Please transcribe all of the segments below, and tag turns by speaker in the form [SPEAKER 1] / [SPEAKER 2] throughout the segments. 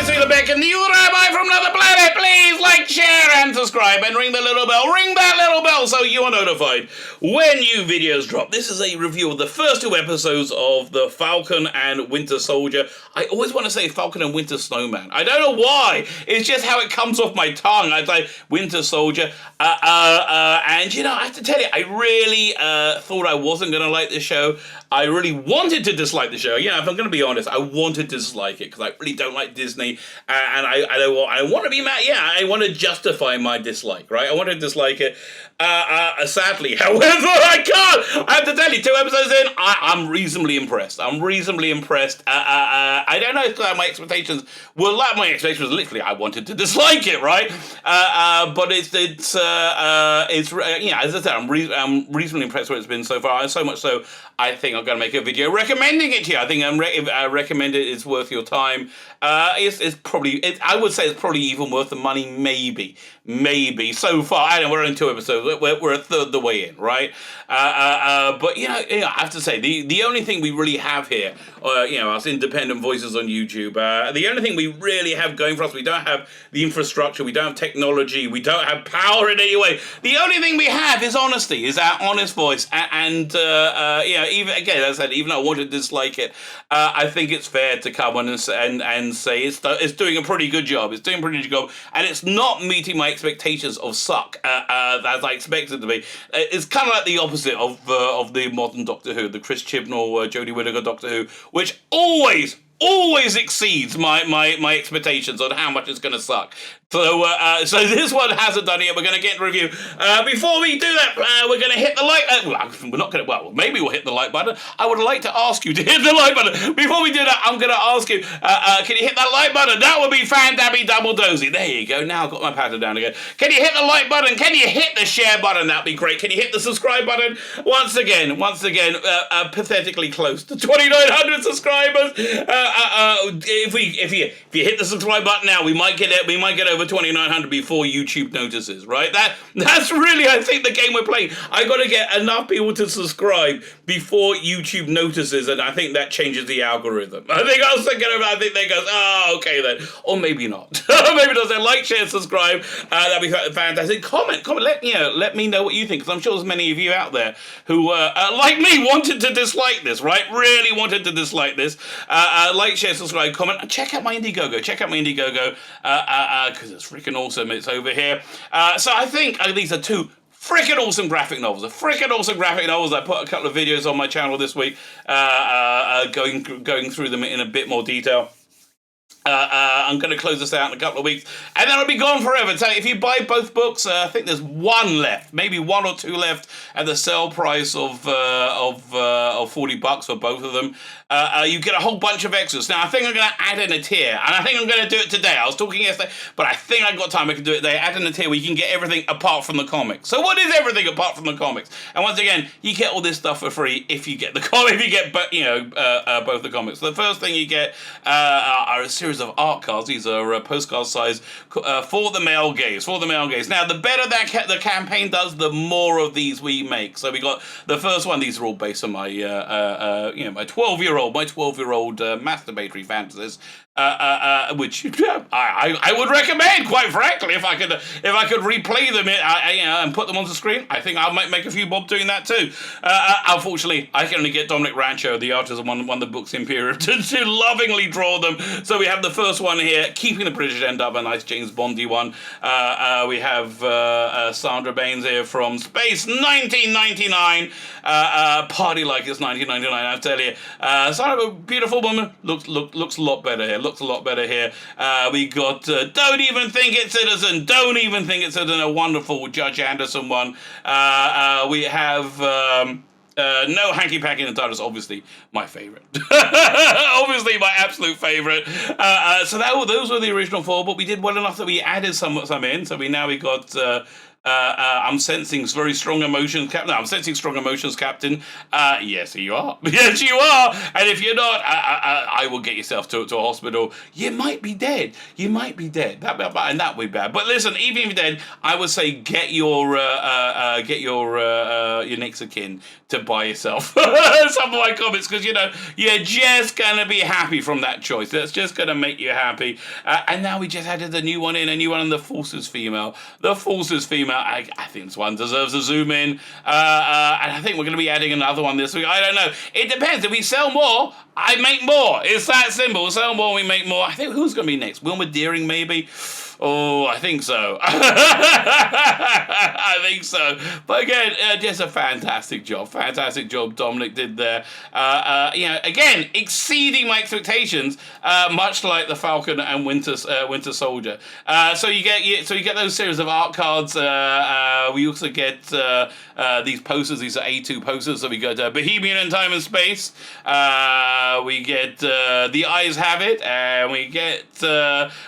[SPEAKER 1] and you, Rabbi from another planet, please like, share, and subscribe, and ring the little bell. Ring that little bell so you are notified when new videos drop. This is a review of the first two episodes of the Falcon and Winter Soldier. I always want to say Falcon and Winter Snowman. I don't know why. It's just how it comes off my tongue. I say Winter Soldier. And you know, I have to tell you, I really thought I wasn't going to like this show. I really wanted to dislike the show. Yeah, if I'm going to be honest, I wanted to dislike it because I really don't like Disney, and I want to be mad. Yeah, I want to justify my dislike, right? I want to dislike it. Sadly, however, I can't. I have to tell you, 2 episodes in, I'm reasonably impressed. I don't know if my expectations were like my expectations. Literally, I wanted to dislike it, right? But it's yeah, as I said, I'm reasonably impressed with what it's been so far. So much so, I think I'm going to make a video recommending it to you. I think I recommend it. It's worth your time. It's probably, I would say it's probably even worth the money, maybe. So far, I know we're only 2 episodes. We're a third the way in, right? But you know, I have to say the only thing we really have here, you know, us independent voices on YouTube, the only thing we really have going for us, we don't have the infrastructure, we don't have technology, we don't have power in any way. The only thing we have is honesty, is our honest voice, and you know, even again, as I said, even though I wanted to dislike it, I think it's fair to come on and say it's doing a pretty good job. It's doing a pretty good job, and it's not meeting my expectations of suck as I expected it to be. It's kind of like the opposite of the modern Doctor Who, the Chris Chibnall, Jodie Whittaker Doctor Who, which always exceeds my expectations on how much it's going to suck. So this one hasn't done it yet. We're going to get a review. Before we do that, we're going to hit the like. We're not going to. Well, maybe we'll hit the like button. I would like to ask you to hit the like button. Before we do that, I'm going to ask you. Can you hit that like button? That would be fan-dabby double dozy. There you go. Now I've got my pattern down again. Can you hit the like button? Can you hit the share button? That'd be great. Can you hit the subscribe button? Once again, pathetically close to 2,900 subscribers. If you hit the subscribe button now, we might get over 2,900 before YouTube notices, right? That's really, I think, the game we're playing. I got to get enough people to subscribe before YouTube notices, and I think that changes the algorithm. I think they goes, oh, okay then, or maybe not. Maybe not. So like, share, subscribe. That'd be fantastic. Comment. Let me know what you think, because I'm sure there's many of you out there who, like me, wanted to dislike this, right? Really wanted to dislike this. Like, share, subscribe, comment. Check out my Indiegogo. Because it's freaking awesome. It's over here. So I think these are 2 freaking awesome graphic novels. I put a couple of videos on my channel this week, going through them in a bit more detail. I'm going to close this out in a couple of weeks, and then it'll be gone forever. So if you buy both books, I think there's 1 left, maybe 1 or 2 left at the sale price of $40 for both of them. You get a whole bunch of extras. Now, I think I'm going to add in a tier, and I think I'm going to do it today. I was talking yesterday, but I think I've got time. I can do it today. Add in a tier where you can get everything apart from the comics. So what is everything apart from the comics? And once again, you get all this stuff for free if you get the comic, if you get both the comics. So the first thing you get are a series of art cards. These are postcard size for the male gaze. Now, the better that the campaign does, the more of these we make. So we got the first one. These are all based on my my 12-year-old masturbatory fantasies. Which I would recommend, quite frankly, if I could replay them and put them on the screen. I think I might make a few bob doing that too. Unfortunately, I can only get Dominic Rancho, the artist of one of the books Imperium, to lovingly draw them. So we have the first one here, keeping the British end up, a nice James Bondy one. We have Sandra Baines here from Space 1999. Party like it's 1999, I tell you. Sandra, a beautiful woman, looks a lot better here. We got Don't Even Think It's Citizen, a wonderful Judge Anderson one. We have no Hanky Panky in the TARDIS, obviously my favourite. Obviously my absolute favourite. So those were the original 4, but we did well enough that we added some in. So we got I'm sensing very strong emotions, Captain. No, I'm sensing strong emotions, Captain. Yes, you are. Yes, you are. And if you're not, I will get yourself to a hospital. You might be dead. You might be dead. And that would be bad. But listen, even if you're dead, I would say get your next of kin to buy yourself some of my comics, because you're just gonna be happy from that choice. That's just gonna make you happy. And now we just added a new one on the Forces female. The Forces female. I think this one deserves a zoom in. And I think we're going to be adding another one this week. I don't know. It depends. If we sell more, I make more. It's that simple. We'll sell more, we make more. I think who's going to be next? Wilma Deering, maybe? Oh, I think so. I think so. But again, just a fantastic job. Fantastic job Dominic did there. Again, exceeding my expectations, much like the Falcon and Winter Soldier. So you get those series of art cards. We also get these posters. These are A2 posters. So we got Bohemian in Time and Space. We get The Eyes Have It, and we get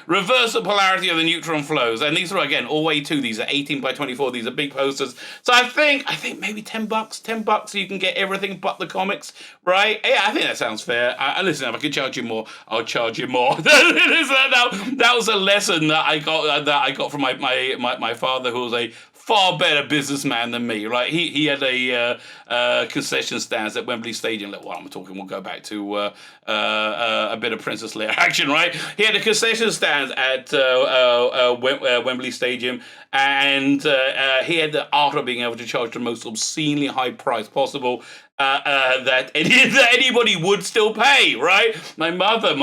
[SPEAKER 1] Reversal Polarity of the Neutron Flows. And these are, again, all A2. These are 18 by 24. These are big posters. So I think maybe $10. $10 you can get everything but the comics, right? Yeah, I think that sounds fair. Listen, if I could charge you more, I'll charge you more. That was a lesson that I got from my father, who was a far better businessman than me, right? He had a concession stands at Wembley Stadium. Well, we'll go back to a bit of Princess Leia action, right? He had a concession stand at Wembley Stadium, and he had the art of being able to charge the most obscenely high price possible. That anybody would still pay, right? My mother,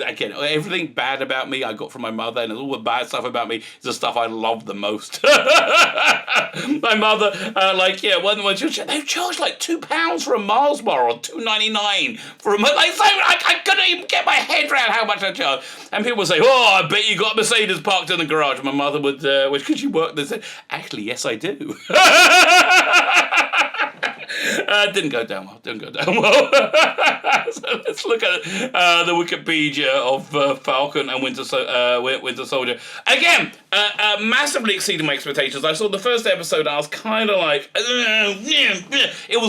[SPEAKER 1] again, everything bad about me I got from my mother, and all the bad stuff about me is the stuff I love the most. My mother, when they charged like £2 for a Mars bar, or $2.99 for a I couldn't even get my head around how much I charged. And people would say, "Oh, I bet you got a Mercedes parked in the garage." My mother would, could she work this? Actually, yes, I do. Didn't go down well. So let's look at the Wikipedia of Falcon and Winter Soldier. Again, massively exceeding my expectations. I saw the first episode and I was kind of like, it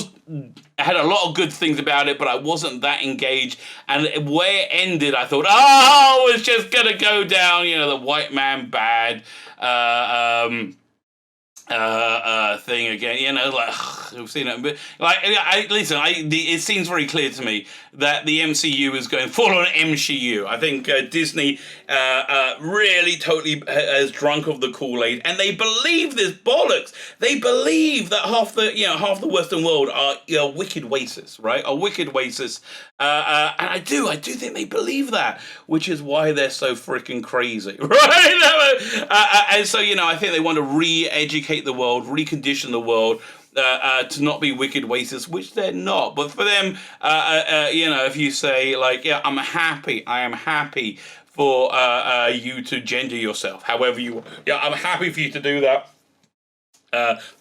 [SPEAKER 1] had a lot of good things about it, but I wasn't that engaged. And where it ended, I thought, it's just going to go down, the white man bad. Thing again, we've seen it. But it seems very clear to me that the MCU is going full on MCU. I think Disney really totally has drunk of the Kool-Aid, and they believe this bollocks. They believe that half the Western world are wicked racists, right? Are wicked racists, and I do think they believe that, which is why they're so freaking crazy, right? And so I think they want to re-educate the world, recondition the world to not be wicked racists, which they're not. But for them, if you say I am happy for you to gender yourself however you want. I'm happy for you to do that.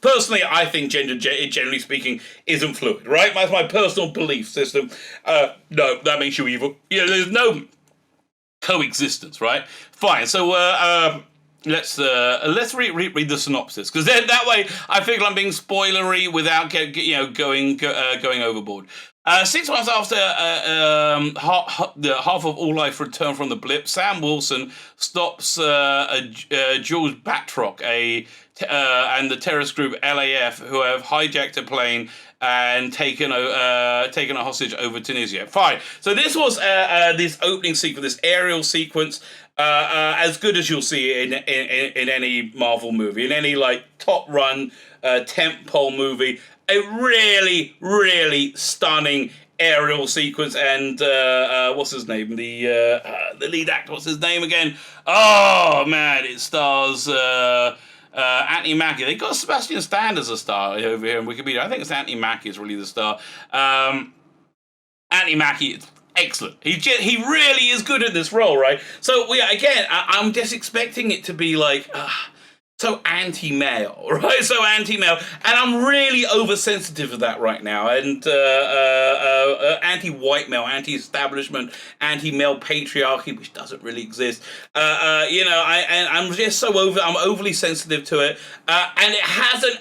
[SPEAKER 1] Personally, I think gender, generally speaking, isn't fluid, right? That's my personal belief system. No, that makes you evil. There's no coexistence, right? Fine. So let's read the synopsis, because then that way I feel I'm being spoilery without going overboard. 6 months after half of all life returned from the blip, Sam Wilson stops George Batroc and the terrorist group LAF, who have hijacked a plane and taken a hostage over Tunisia. Fine. So this was this opening sequence, this aerial sequence, as good as you'll see in any Marvel movie, in any top run tentpole movie. A really, really stunning aerial sequence, and what's his name? The lead actor. What's his name again? Oh man, it stars Anthony Mackie. They got Sebastian Stan as a star over here in Wikipedia. I think it's Anthony Mackie is really the star. Anthony Mackie is excellent. He really is good at this role, right? So again, I'm just expecting it to be so anti-male, right? So anti-male, and I'm really oversensitive to that right now. And anti-white male, anti-establishment, anti-male patriarchy, which doesn't really exist. I'm just I'm overly sensitive to it, and it hasn't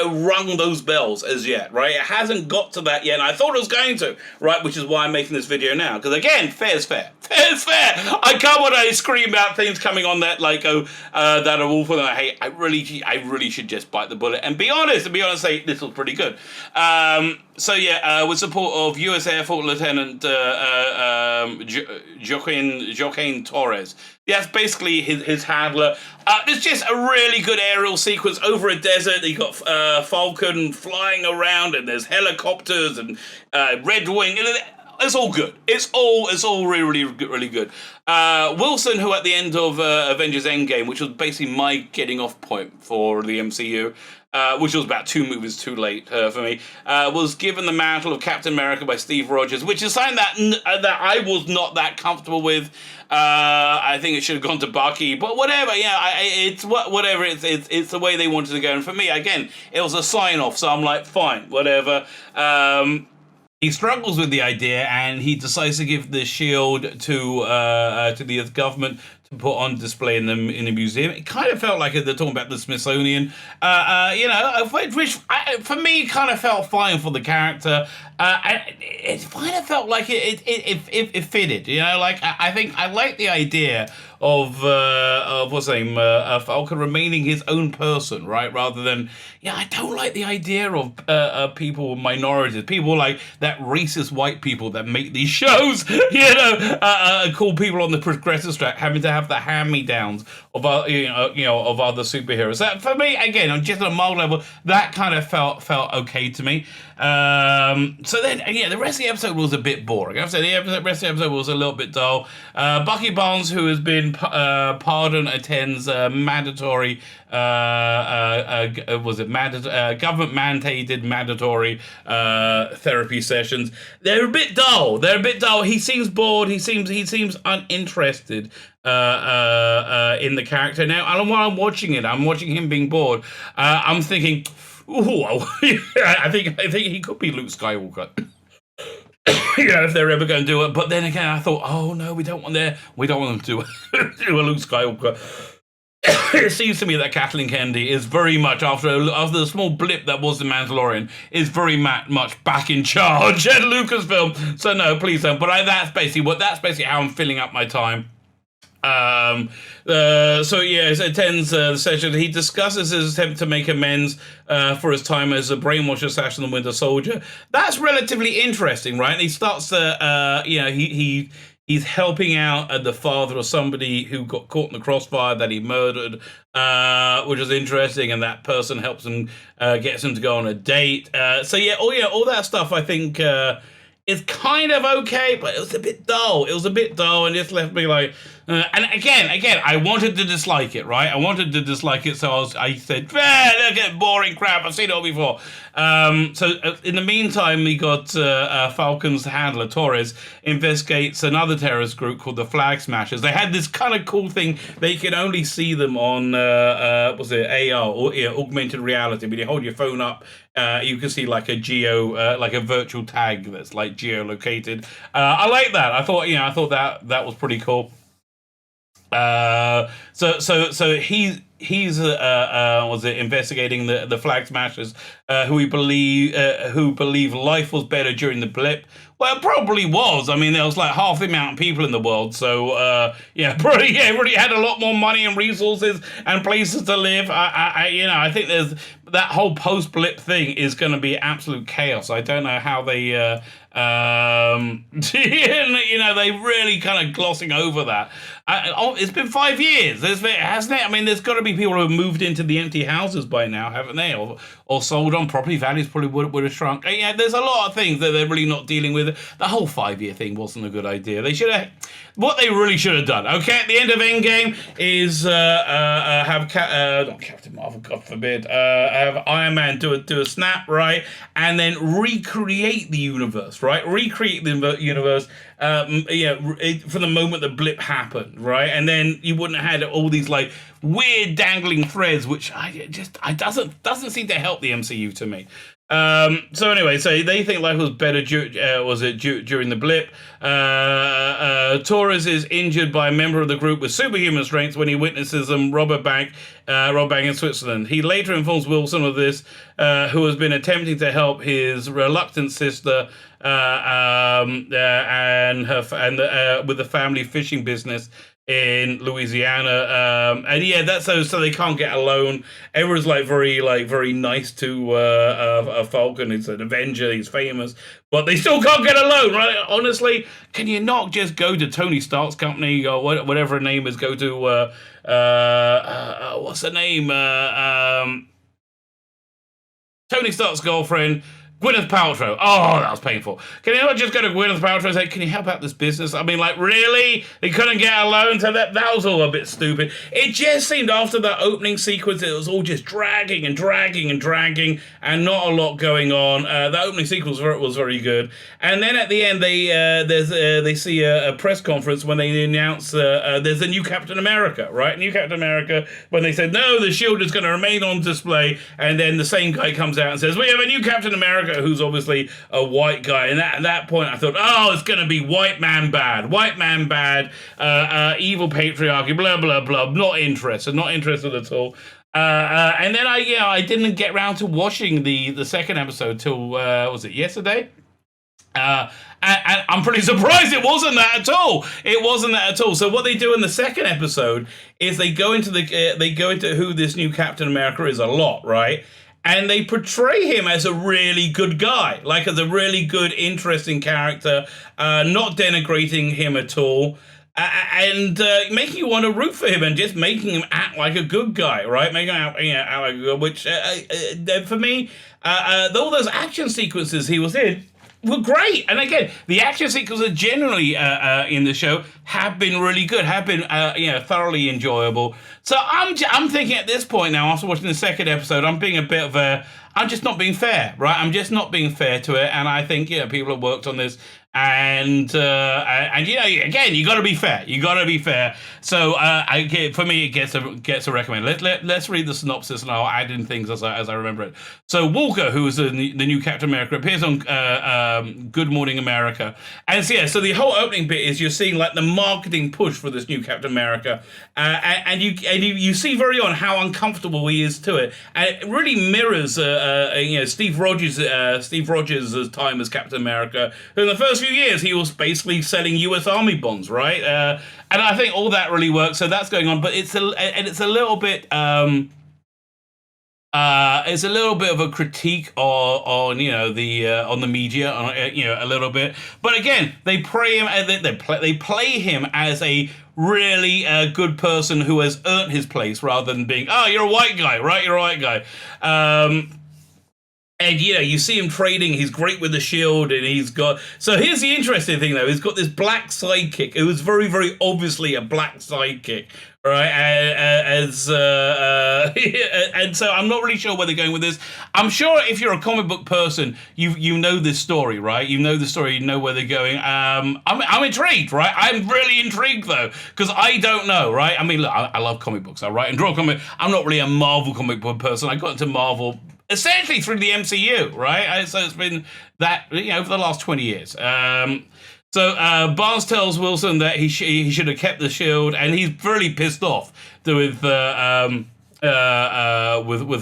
[SPEAKER 1] rung those bells as yet, right? It hasn't got to that yet, and I thought it was going to, right? Which is why I'm making this video now, because again, fair's fair. Fair's fair. I can't when I scream about things coming on that that are awful and I hate. I really should just bite the bullet and be honest, say this was pretty good. With support of U.S. Air Force Lieutenant Joaquin Torres. That's basically his handler. It's just a really good aerial sequence over a desert. You got Falcon flying around, and there's helicopters and Red Wing. It's all good. It's all really, really good. Wilson, who at the end of Avengers Endgame, which was basically my getting off point for the MCU, which was about 2 movies too late for me, was given the mantle of Captain America by Steve Rogers, which is something that I was not that comfortable with. I think it should have gone to Bucky, but whatever. Yeah, it's whatever. It's the way they wanted to go, and for me, again, it was a sign off. So I'm like, fine, whatever. He struggles with the idea, and he decides to give the shield to the Earth government to put on display in the museum. It kind of felt like they're talking about the Smithsonian, which for me kind of felt fine for the character. It kind of felt like it fitted. I think I like the idea of what's his name, Falcon remaining his own person, right? Rather than, I don't like the idea of people, minorities, people like that racist white people that make these shows, call people on the progressive track having to have the hand-me-downs of of other superheroes. That for me, again, on just a mild level, that kind of felt okay to me. So then, the rest of the episode was a bit boring. I've said the rest of the episode was a little bit dull. Bucky Barnes, who has been pardoned, attends mandatory government mandated mandatory therapy sessions. They're a bit dull. He seems bored. He seems uninterested in the character now. And while I'm watching it, I'm watching him being bored. I'm thinking, ooh, I think he could be Luke Skywalker. If they're ever going to do it. But then again, I thought, oh no, we don't want them to do a Luke Skywalker. It seems to me that Kathleen Kennedy is very much, after the small blip that was The Mandalorian, is very much back in charge at Lucasfilm. So no, please don't. But that's basically how I'm filling up my time. It attends the session. He discusses his attempt to make amends for his time as a brainwash assassin and Winter Soldier. That's relatively interesting, right? And he starts to, he's helping out the father of somebody who got caught in the crossfire that he murdered, which is interesting, and that person helps him, gets him to go on a date. All that stuff, I think, is kind of okay, but it was a bit dull. And just left me like, and again, I wanted to dislike it, right? So I said, look at boring crap. I've seen it all before. In the meantime, we got Falcon's handler, Torres, investigates another terrorist group called the Flag Smashers. They had this kind of cool thing. They could only see them on, AR, or augmented reality. When you hold your phone up, you can see like a virtual tag that's like geolocated. I like that. I thought that was pretty cool. He's investigating the Flag Smashers, who believe life was better during the blip. Well, it probably was. I mean, there was like half the amount of people in the world, so everybody had a lot more money and resources and places to live. I think there's that whole post-blip thing is going to be absolute chaos. I don't know how they, they really kind of glossing over that. It's been 5 years, hasn't it? I mean, there's got to be people who have moved into the empty houses by now, haven't they? Or sold on. Property values probably would have shrunk. There's a lot of things that they're really not dealing with. The whole 5-year thing wasn't a good idea. What they really should have done, okay, at the end of Endgame is have not Captain Marvel, God forbid, have Iron Man do a snap, right, and then recreate the universe, right? Recreate the universe from the moment the blip happened, right? And then you wouldn't have had all these like weird dangling threads, which doesn't seem to help the MCU to me. So anyway, so they think life was better during the blip. Torres is injured by a member of the group with superhuman strength when he witnesses them rob a bank in Switzerland. He later informs Wilson of this, who has been attempting to help his reluctant sister with the family fishing business in Louisiana, and yeah, that's so they can't get a loan. Everyone's very nice to Falcon. He's an Avenger, he's famous, but they still can't get a loan, right? Honestly, can you not just go to Tony Stark's company or whatever her name is? Go to what's her name? Tony Stark's girlfriend, Gwyneth Paltrow. Oh, that was painful. Can you not just go to Gwyneth Paltrow and say, can you help out this business? I mean, like, really? They couldn't get a loan? So that was all a bit stupid. It just seemed after that opening sequence, it was all just dragging and not a lot going on. The opening sequence was very good. And then at the end, they see a press conference when they announce there's a new Captain America, right? New Captain America, when they said, no, the shield is going to remain on display. And then the same guy comes out and says, we have a new Captain America, who's obviously a white guy. And at that point, I thought, oh, it's going to be white man bad, evil patriarchy, blah, blah, blah. Not interested at all. And then I didn't get around to watching the second episode till, was it yesterday? And I'm pretty surprised it wasn't that at all. So what they do in the second episode is they go into who this new Captain America is a lot, right? And they portray him as a really good guy, like as a really good, interesting character, not denigrating him at all, and making you want to root for him and just making him act like a good guy, right? Making him act like a good, which for me, all those action sequences he was in were great. And again, the action sequences generally in the show have been really good, have been thoroughly enjoyable. So I'm thinking at this point now, after watching the second episode, I'm just not being fair, right? I'm just not being fair to it, and I think people have worked on this, and again, you got to be fair. So for me, it gets a recommend. Let's read the synopsis, and I'll add in things as I remember it. So Walker, who is the new Captain America, appears on Good Morning America, and so the whole opening bit is you're seeing like the marketing push for this new Captain America, and you see very on how uncomfortable he is to it, and it really mirrors Steve Rogers' time as Captain America. In the first few years, he was basically selling U.S. Army bonds, right? And I think all that really works. So that's going on, but it's a little bit of a critique on the media, a little bit. But again, they play him as a really good person who has earned his place, rather than being, oh, you're a white guy, right? You're a white guy. And you see him trading. He's great with the shield, and he's got. So here's the interesting thing, though. He's got this black sidekick. It was very, very obviously a black sidekick, right? And so I'm not really sure where they're going with this. I'm sure if you're a comic book person, you know this story, right? You know the story. You know where they're going. I'm intrigued, right? I'm really intrigued though, because I don't know, right? I mean, look, I love comic books. I write and draw comic. I'm not really a Marvel comic book person. I got into Marvel essentially through the MCU, right? So it's been that, for the last 20 years. So Barnes tells Wilson that he should have kept the shield, and he's really pissed off with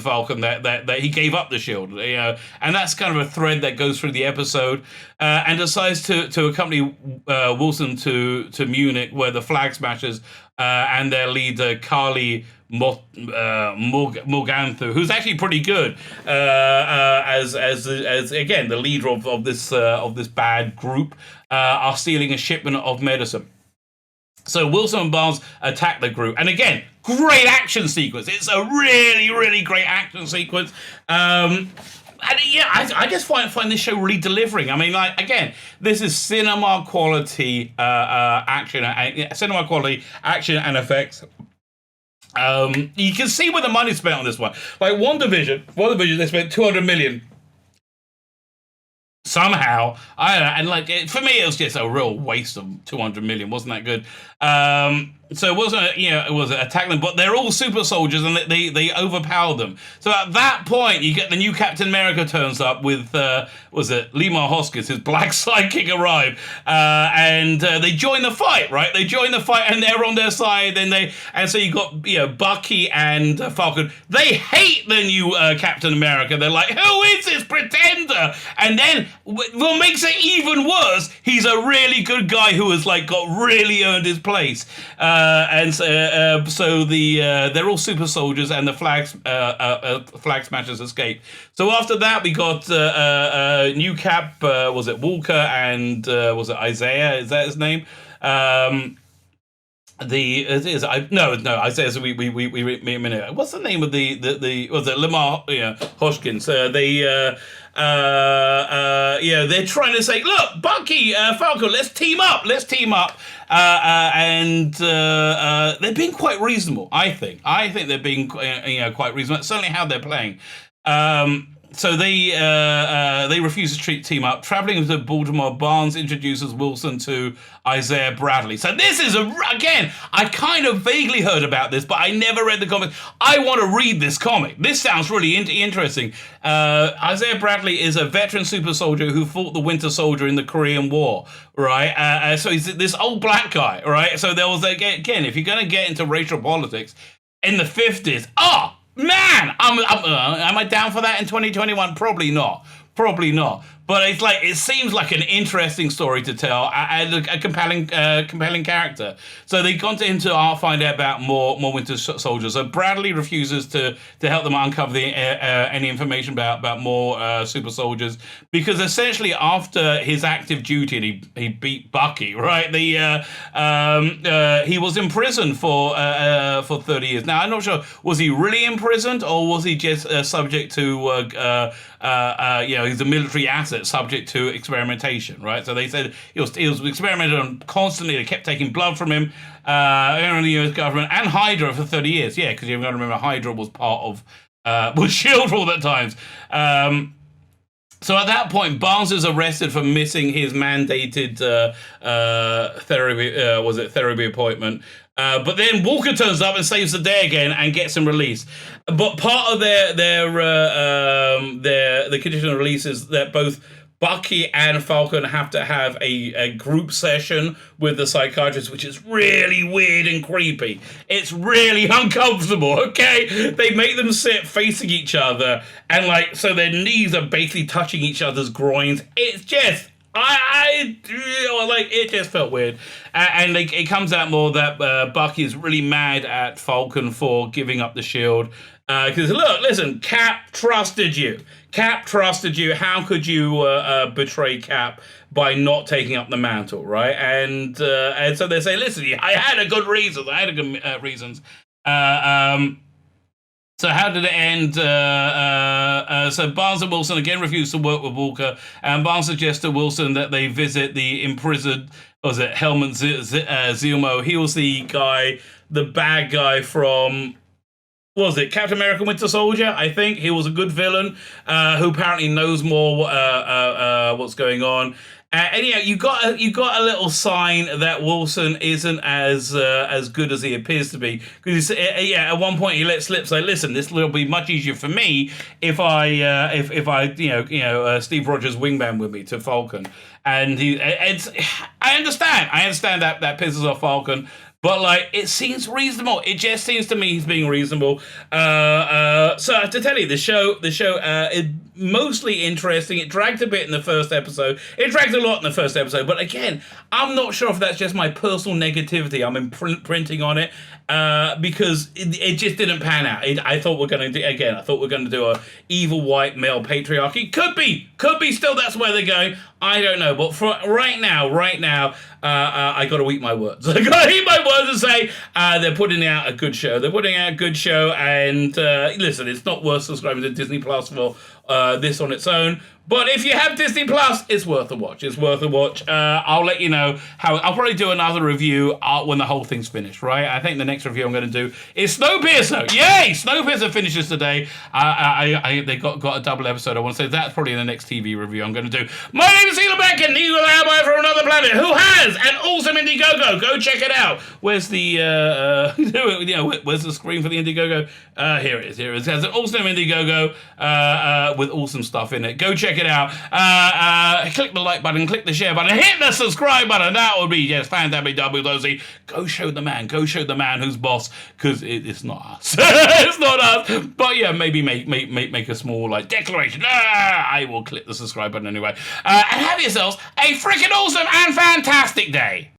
[SPEAKER 1] Falcon that he gave up the shield, and that's kind of a thread that goes through the episode, and decides to accompany Wilson to Munich, where the Flag Smashers and their leader Carly Morganthu, who's actually pretty good, as again the leader of this bad group, are stealing a shipment of medicine. So Wilson and Barnes attack the group, and again, great action sequence. It's a really, really great action sequence. And I just find this show really delivering. I mean, like, again, this is cinema quality action and effects. You can see where the money's spent on this one. Like WandaVision, they spent $200 million. somehow. I don't know, and like for me, it was just a real waste of 200 million. Wasn't that good? So it wasn't, it was attack them, but they're all super soldiers and they overpower them. So at that point, you get the new Captain America turns up with, was it Lima Hoskins, his black sidekick arrive, and they join the fight, right? They join the fight and they're on their side, and so you got, Bucky and Falcon. They hate the new Captain America. They're like, who is this pretender? And then what makes it even worse, he's a really good guy who has like got really earned his place. And so they're all super soldiers, and the flag smashers escape. So after that, we got new Cap. Was it Walker and was it Isaiah? Is that his name? Isaiah. We a minute. What's the name of the was it Lamar? Hoskins. They're trying to say, look, Bucky, Falcon, let's team up. And they're being quite reasonable, I think. I think they're being quite reasonable. That's certainly how they're playing. So they refuse to team up. Traveling to Baltimore, Barnes introduces Wilson to Isaiah Bradley. So this is, again, I kind of vaguely heard about this, but I never read the comic. I want to read this comic. This sounds really interesting. Isaiah Bradley is a veteran super soldier who fought the Winter Soldier in the Korean War, right? So he's this old black guy, right? So there was, again, if you're going to get into racial politics, in the 50s, man, am I down for that in 2021? Probably not. But it's like, it seems like an interesting story to tell and a compelling character. So they've gone to him to find out about more Winter Soldiers. So Bradley refuses to help them uncover any information about more super soldiers, because essentially after his active duty and he beat Bucky, right? He was imprisoned for 30 years. Now I'm not sure, was he really imprisoned or was he just subject to he's a military asset subject to experimentation, right? So they said he was experimented on constantly. They kept taking blood from him, the US government and Hydra for 30 years. Yeah, because you've got to remember Hydra was part of was S.H.I.E.L.D. for all that times. So at that point, Barnes is arrested for missing his mandated therapy appointment. But then Walker turns up and saves the day again and gets him released. But part of the condition of release is that both Bucky and Falcon have to have a group session with the psychiatrist, which is really weird and creepy. It's really uncomfortable, okay? They make them sit facing each other, and so their knees are basically touching each other's groins. It's just... it just felt weird. And it comes out more that Bucky is really mad at Falcon for giving up the shield. Because, listen, Cap trusted you. How could you betray Cap by not taking up the mantle, right? And so they say, listen, I had a good reason. So how did it end? So Barnes and Wilson again refused to work with Walker, and Barnes suggests to Wilson that they visit the imprisoned, Helmut Zemo. He was the bad guy from... Captain America Winter Soldier, I think. He was a good villain who apparently knows more what's going on. And you got a little sign that Wilson isn't as good as he appears to be, because at one point he lets slip say, "Listen, this will be much easier for me if I Steve Rogers wingman with me to Falcon." And I understand that pisses off Falcon. But it seems reasonable. It just seems to me he's being reasonable. So to tell you, the show is mostly interesting. It dragged a bit in the first episode. It dragged a lot in the first episode. But again, I'm not sure if that's just my personal negativity I'm imprinting on it, because it just didn't pan out. I thought we're going to do a evil white male patriarchy. Could be still that's where they're going. I don't know. But for right now, I got to eat my words. I got to eat my words and say they're putting out a good show. And listen, it's not worth subscribing to Disney Plus for this on its own. But if you have Disney Plus, it's worth a watch. It's worth a watch. I'll let you know how. I'll probably do another review when the whole thing's finished, right? I think the next review I'm going to do is Snowpiercer. Yay! Snowpiercer finishes today. They got a double episode. I want to say that's probably in the next TV review I'm going to do. My name is Sheila Beck, and Eagle Ally from another planet who has an awesome Indiegogo. Go check it out. Where's the where's the screen for the Indiegogo? Here it is. It has an awesome Indiegogo with awesome stuff in it. Go check it out. Click the like button, click the share button, hit the subscribe button. That would be just fantastic. Go show the man. Go show the man who's boss, because it's not us. It's not us. But yeah, maybe make a small declaration. I will click the subscribe button anyway. And have yourselves a freaking awesome and fantastic day.